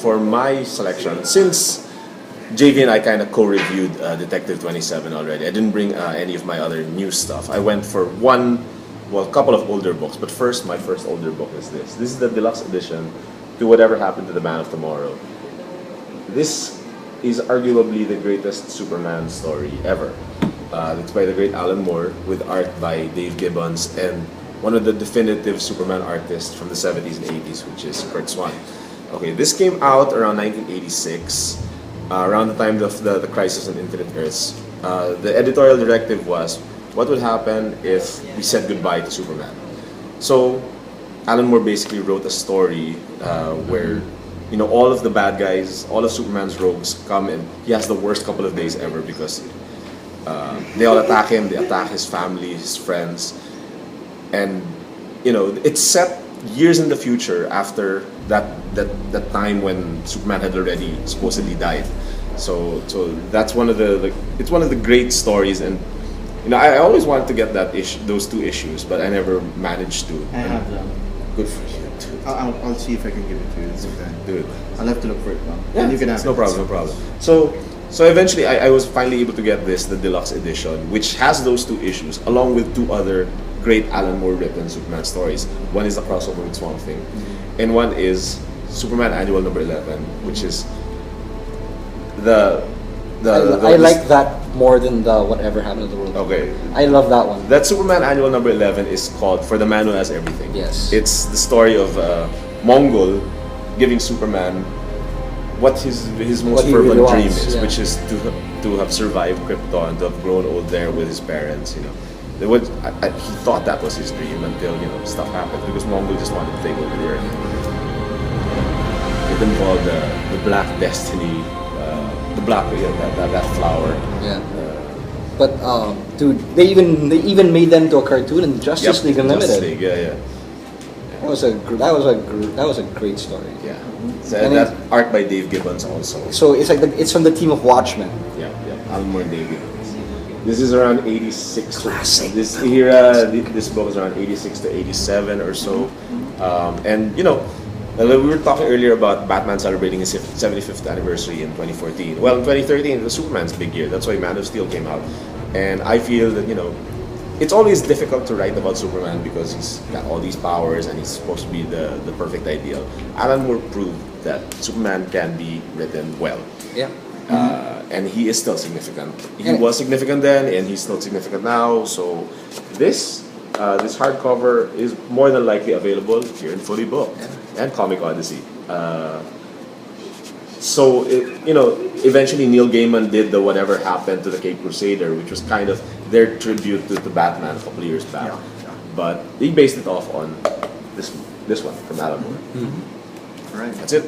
for my selection, since JV and I kind of co-reviewed Detective 27 already, I didn't bring any of my other new stuff. I went for a couple of older books. But first, my first older book is this. This is the deluxe edition to Whatever Happened to the Man of Tomorrow. This is arguably the greatest Superman story ever. It's by the great Alan Moore with art by Dave Gibbons and one of the definitive Superman artists from the 70s and 80s, which is Curt Swan. Okay, this came out around 1986, around the time of the Crisis on Infinite Earths. The editorial directive was, what would happen if we said goodbye to Superman? So, Alan Moore basically wrote a story where all of the bad guys, all of Superman's rogues come and he has the worst couple of days ever because they all attack him, they attack his family, his friends. And, it's set years in the future after that time when Superman had already supposedly died. So that's one of the great stories, and I always wanted to get those two issues, but I never managed to. I have them. Good for you, dude. I'll see if I can give it to you. Do it. I'll have to look for it now. Yeah, and you can have it's it. no problem. So eventually, I was finally able to get the deluxe edition, which has those two issues, along with two other great Alan Moore written Superman stories. One is a crossover with Swamp Thing, and one is Superman Annual number 11, which is I like that more than the Whatever Happened to the World. Okay. I love that one. That Superman Annual number 11 is called For the Man Who Has Everything. Yes. It's the story of Mongol giving Superman what his most he fervent really dream wants, is, yeah. which is to have survived Krypton, to have grown old there with his parents. He thought that was his dream until stuff happened, because Mongol just wanted to take over the Earth. It involved the Black Destiny, that flower. Yeah. But dude, they even made them into a cartoon in Justice League Unlimited. Justice League, yeah. That was a great story. Yeah. So And that art by Dave Gibbons also. So it's like it's from the team of Watchmen. Yeah. Alan Moore and Dave Gibbons. This is around 86. Classic. This era, this book is around 86 to 87 or so. And we were talking earlier about Batman celebrating his 75th anniversary in 2014. Well, in 2013, it was Superman's big year. That's why Man of Steel came out. And I feel that, it's always difficult to write about Superman because he's got all these powers and he's supposed to be the perfect ideal. Alan Moore proved that Superman can be written well. Yeah. And he is still significant. He was significant then, and he's still significant now. So this hardcover is more than likely available here in Fully Booked and Comic Odyssey. Eventually Neil Gaiman did the Whatever Happened to the Cape Crusader, which was kind of their tribute to Batman a couple of years back. Yeah. But they based it off on this one from Alan Moore. All right. That's it.